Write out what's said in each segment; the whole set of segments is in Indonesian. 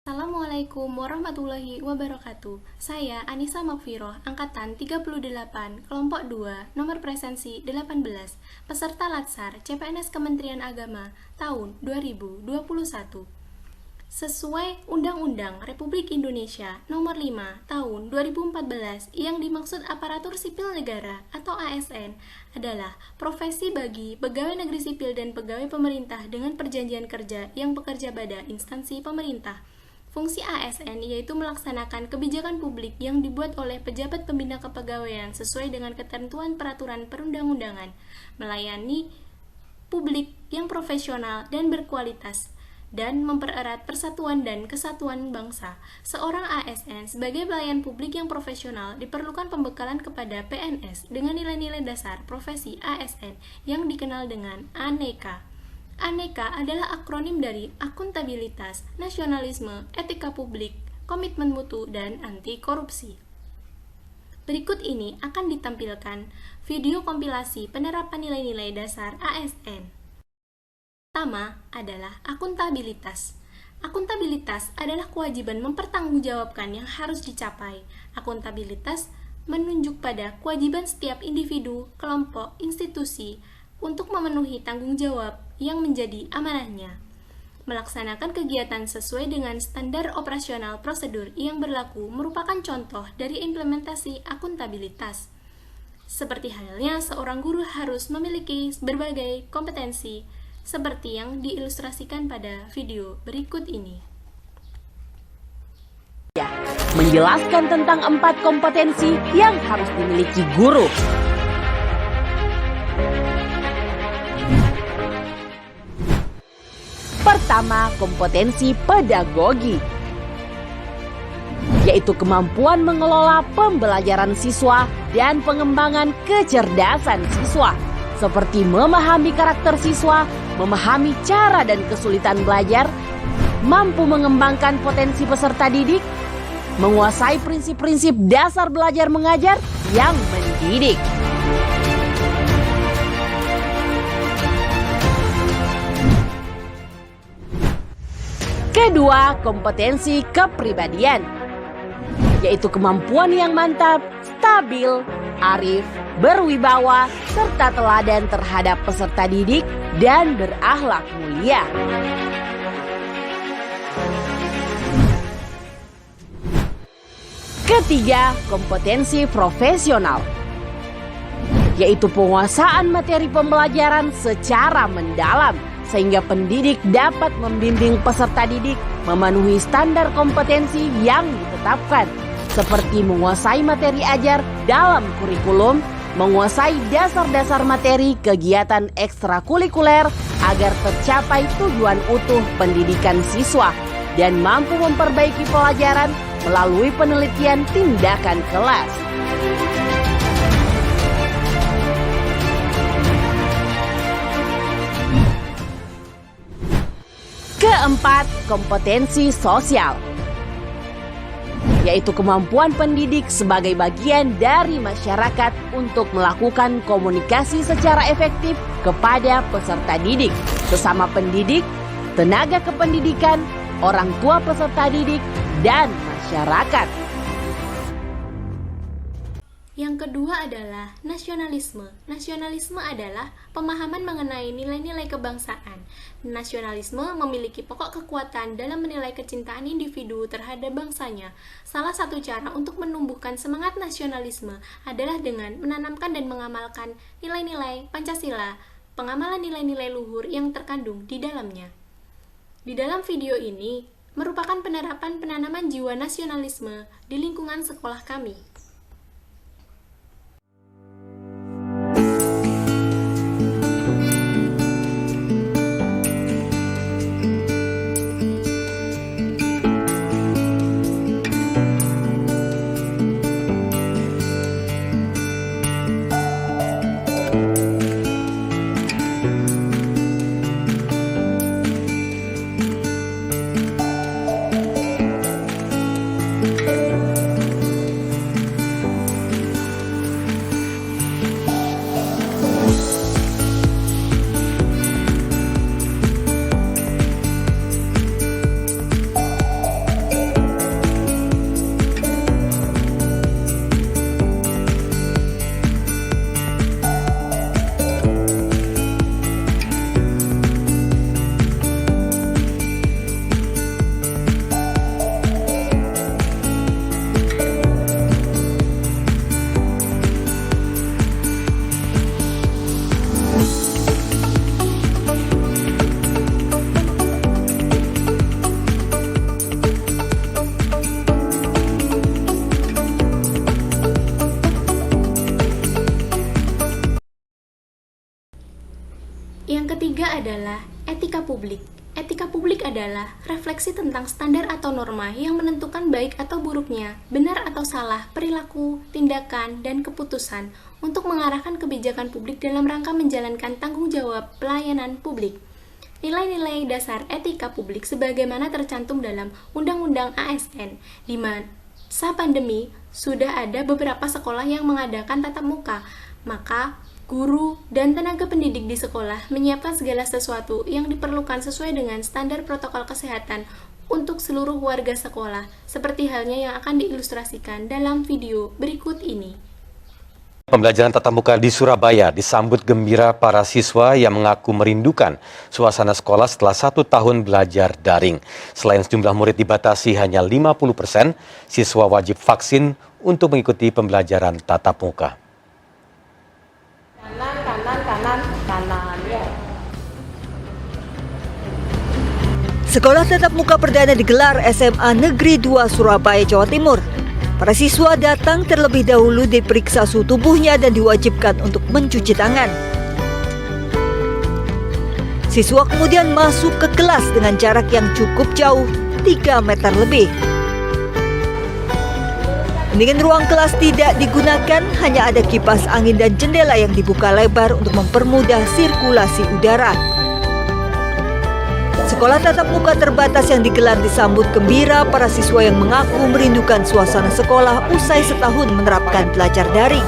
Assalamualaikum warahmatullahi wabarakatuh. Saya Anissa Makfiroh, angkatan 38, kelompok 2, nomor presensi 18, peserta Latsar CPNS Kementerian Agama tahun 2021. Sesuai Undang-Undang Republik Indonesia Nomor 5 Tahun 2014 yang dimaksud aparatur sipil negara atau ASN adalah profesi bagi pegawai negeri sipil dan pegawai pemerintah dengan perjanjian kerja yang bekerja pada instansi pemerintah. Fungsi ASN yaitu melaksanakan kebijakan publik yang dibuat oleh pejabat pembina kepegawaian sesuai dengan ketentuan peraturan perundang-undangan, melayani publik yang profesional dan berkualitas, dan mempererat persatuan dan kesatuan bangsa. Seorang ASN sebagai pelayan publik yang profesional diperlukan pembekalan kepada PNS dengan nilai-nilai dasar profesi ASN yang dikenal dengan ANEKA. ANEKA adalah akronim dari akuntabilitas, nasionalisme, etika publik, komitmen mutu, dan anti korupsi. Berikut ini akan ditampilkan video kompilasi penerapan nilai-nilai dasar ASN. Pertama adalah akuntabilitas. Akuntabilitas adalah kewajiban mempertanggungjawabkan yang harus dicapai. Akuntabilitas menunjuk pada kewajiban setiap individu, kelompok, institusi untuk memenuhi tanggung jawab yang menjadi amanahnya, melaksanakan kegiatan sesuai dengan standar operasional prosedur yang berlaku merupakan contoh dari implementasi akuntabilitas. Seperti halnya seorang guru harus memiliki berbagai kompetensi, seperti yang diilustrasikan pada video berikut ini. Menjelaskan tentang 4 kompetensi yang harus dimiliki guru. Pertama, kompetensi pedagogi, yaitu kemampuan mengelola pembelajaran siswa dan pengembangan kecerdasan siswa, seperti memahami karakter siswa, memahami cara dan kesulitan belajar, mampu mengembangkan potensi peserta didik, menguasai prinsip-prinsip dasar belajar mengajar yang mendidik. Kedua, kompetensi kepribadian, yaitu kemampuan yang mantap, stabil, arif, berwibawa, serta teladan terhadap peserta didik dan berakhlak mulia. Ketiga, kompetensi profesional, yaitu penguasaan materi pembelajaran secara mendalam, sehingga pendidik dapat membimbing peserta didik memenuhi standar kompetensi yang ditetapkan, seperti menguasai materi ajar dalam kurikulum, menguasai dasar-dasar materi kegiatan ekstrakurikuler agar tercapai tujuan utuh pendidikan siswa, dan mampu memperbaiki pelajaran melalui penelitian tindakan kelas. Keempat, kompetensi sosial, yaitu kemampuan pendidik sebagai bagian dari masyarakat untuk melakukan komunikasi secara efektif kepada peserta didik, sesama pendidik, tenaga kependidikan, orang tua peserta didik, dan masyarakat. Yang kedua adalah nasionalisme. Nasionalisme adalah pemahaman mengenai nilai-nilai kebangsaan. Nasionalisme memiliki pokok kekuatan dalam menilai kecintaan individu terhadap bangsanya. Salah satu cara untuk menumbuhkan semangat nasionalisme adalah dengan menanamkan dan mengamalkan nilai-nilai Pancasila, pengamalan nilai-nilai luhur yang terkandung di dalamnya. Di dalam video ini merupakan penanaman jiwa nasionalisme di lingkungan sekolah kami. publik. Etika publik adalah refleksi tentang standar atau norma yang menentukan baik atau buruknya, benar atau salah, perilaku, tindakan, dan keputusan untuk mengarahkan kebijakan publik dalam rangka menjalankan tanggung jawab pelayanan publik. Nilai-nilai dasar etika publik sebagaimana tercantum dalam Undang-Undang ASN, di masa pandemi sudah ada beberapa sekolah yang mengadakan tatap muka, maka guru dan tenaga pendidik di sekolah menyiapkan segala sesuatu yang diperlukan sesuai dengan standar protokol kesehatan untuk seluruh warga sekolah, seperti halnya yang akan diilustrasikan dalam video berikut ini. Pembelajaran tatap muka di Surabaya disambut gembira para siswa yang mengaku merindukan suasana sekolah setelah 1 tahun belajar daring. Selain sejumlah murid dibatasi hanya 50%, siswa wajib vaksin untuk mengikuti pembelajaran tatap muka. Kanan. Sekolah tatap muka perdana digelar SMA Negeri 2 Surabaya, Jawa Timur. Para siswa datang terlebih dahulu diperiksa suhu tubuhnya dan diwajibkan untuk mencuci tangan. Siswa kemudian masuk ke kelas dengan jarak yang cukup jauh, 3 meter lebih. Pendingin ruang kelas tidak digunakan, hanya ada kipas angin dan jendela yang dibuka lebar untuk mempermudah sirkulasi udara. Sekolah tatap muka terbatas yang digelar disambut gembira para siswa yang mengaku merindukan suasana sekolah usai setahun menerapkan belajar daring.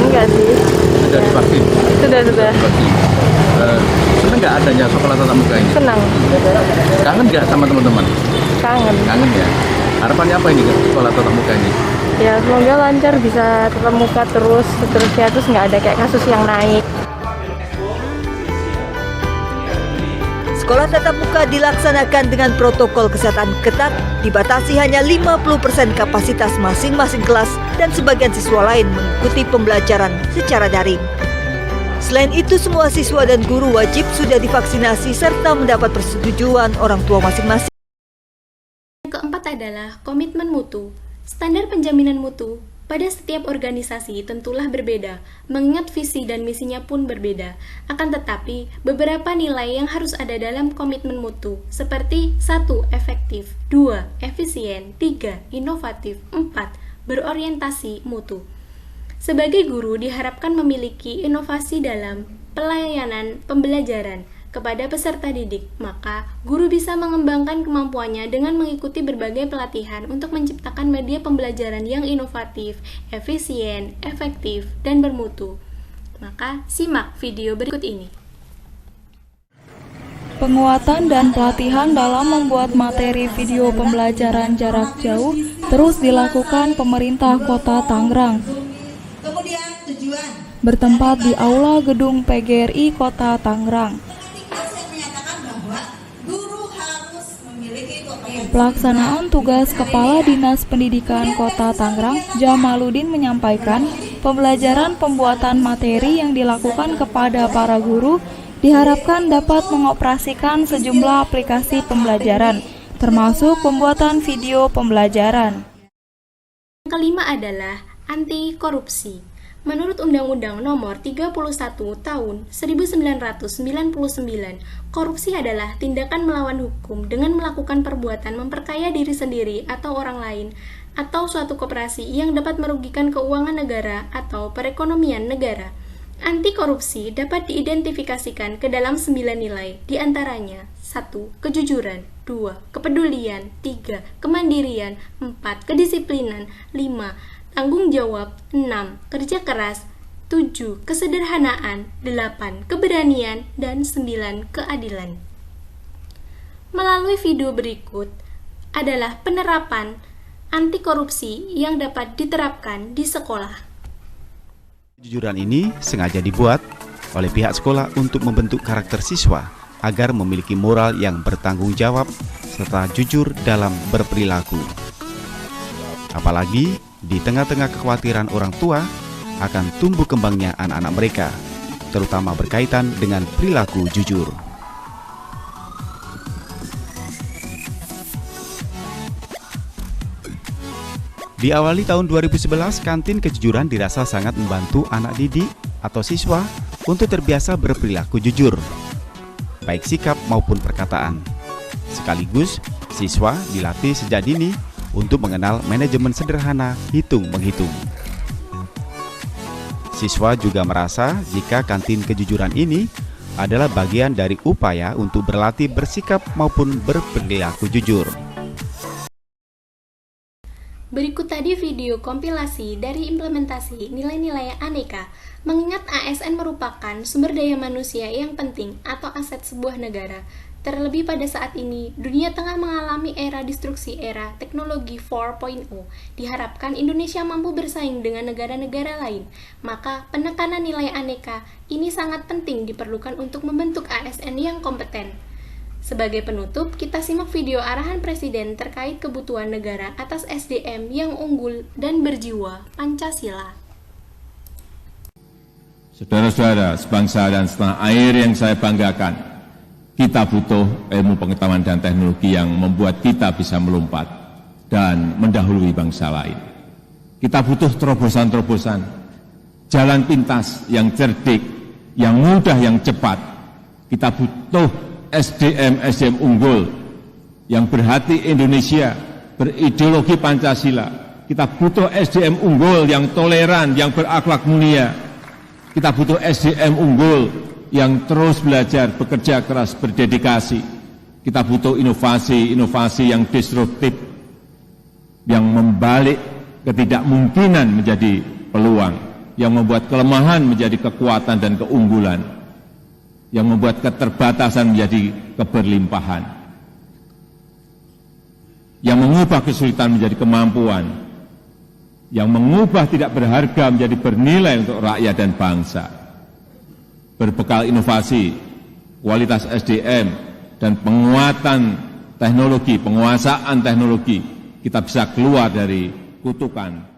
Enggak sih. Sudah divaksin? Sudah. Senang nggak adanya sekolah tatap muka ini? Senang. Kangen nggak sama teman-teman? Kangen ya. Harapannya apa ini sekolah tatap muka ini? Ya semoga lancar, bisa tatap muka terus seterusnya, terus nggak ada kayak kasus yang naik. Sekolah tatap muka dilaksanakan dengan protokol kesehatan ketat, dibatasi hanya 50% kapasitas masing-masing kelas dan sebagian siswa lain mengikuti pembelajaran secara daring. Selain itu, semua siswa dan guru wajib sudah divaksinasi serta mendapat persetujuan orang tua masing-masing. Yang keempat adalah komitmen mutu. Standar penjaminan mutu pada setiap organisasi tentulah berbeda, mengingat visi dan misinya pun berbeda. Akan tetapi, beberapa nilai yang harus ada dalam komitmen mutu, seperti 1. Efektif, 2. Efisien, 3. Inovatif, 4. Berorientasi mutu. Sebagai guru diharapkan memiliki inovasi dalam pelayanan pembelajaran kepada peserta didik, maka guru bisa mengembangkan kemampuannya dengan mengikuti berbagai pelatihan untuk menciptakan media pembelajaran yang inovatif, efisien, efektif, dan bermutu. Maka simak video berikut ini. Penguatan dan pelatihan dalam membuat materi video pembelajaran jarak jauh terus dilakukan pemerintah Kota Tangerang. Kemudian tujuan Bertempat di Aula Gedung PGRI Kota Tangerang. Pelaksanaan tugas Kepala Dinas Pendidikan Kota Tangerang, Jamaluddin menyampaikan, pembelajaran pembuatan materi yang dilakukan kepada para guru diharapkan dapat mengoperasikan sejumlah aplikasi pembelajaran, termasuk pembuatan video pembelajaran. Yang kelima adalah anti korupsi. Menurut Undang-Undang Nomor 31 Tahun 1999, korupsi adalah tindakan melawan hukum dengan melakukan perbuatan memperkaya diri sendiri atau orang lain, atau suatu koperasi yang dapat merugikan keuangan negara atau perekonomian negara. Anti korupsi dapat diidentifikasikan ke dalam 9 nilai, diantaranya 1. Kejujuran, 2. Kepedulian, 3. Kemandirian, 4. Kedisiplinan, 5. Tanggung jawab, 6. Kerja keras, 7. Kesederhanaan, 8. Keberanian, dan 9. Keadilan. Melalui video berikut adalah penerapan anti korupsi yang dapat diterapkan di sekolah. Kejujuran ini sengaja dibuat oleh pihak sekolah untuk membentuk karakter siswa agar memiliki moral yang bertanggung jawab serta jujur dalam berperilaku. Apalagi di tengah-tengah kekhawatiran orang tua akan tumbuh kembangnya anak-anak mereka, terutama berkaitan dengan perilaku jujur. Diawali tahun 2011, kantin kejujuran dirasa sangat membantu anak didik atau siswa untuk terbiasa berperilaku jujur. baik sikap maupun perkataan. Sekaligus, siswa dilatih sejak dini untuk mengenal manajemen sederhana hitung-menghitung. Siswa juga merasa jika kantin kejujuran ini adalah bagian dari upaya untuk berlatih bersikap maupun berperilaku jujur. Berikut tadi video kompilasi dari implementasi nilai-nilai aneka, mengingat ASN merupakan sumber daya manusia yang penting atau aset sebuah negara. Terlebih pada saat ini, dunia tengah mengalami era disrupsi era teknologi 4.0. Diharapkan Indonesia mampu bersaing dengan negara-negara lain. Maka penekanan nilai aneka ini sangat penting diperlukan untuk membentuk ASN yang kompeten. Sebagai penutup, kita simak video arahan Presiden terkait kebutuhan negara atas SDM yang unggul dan berjiwa Pancasila. Saudara-saudara sebangsa dan setanah air yang saya banggakan, kita butuh ilmu pengetahuan dan teknologi yang membuat kita bisa melompat dan mendahului bangsa lain. Kita butuh terobosan-terobosan, jalan pintas yang cerdik, yang mudah, yang cepat. Kita butuh SDM unggul yang berhati Indonesia, berideologi Pancasila. Kita butuh SDM unggul yang toleran, yang berakhlak mulia. Kita butuh SDM unggul yang terus belajar, bekerja keras, berdedikasi. Kita butuh inovasi yang disruptif, yang membalik ketidakmungkinan menjadi peluang, yang membuat kelemahan menjadi kekuatan dan keunggulan, yang membuat keterbatasan menjadi keberlimpahan, yang mengubah kesulitan menjadi kemampuan, yang mengubah tidak berharga menjadi bernilai untuk rakyat dan bangsa. Berbekal inovasi, kualitas SDM, dan penguatan teknologi, penguasaan teknologi, kita bisa keluar dari kutukan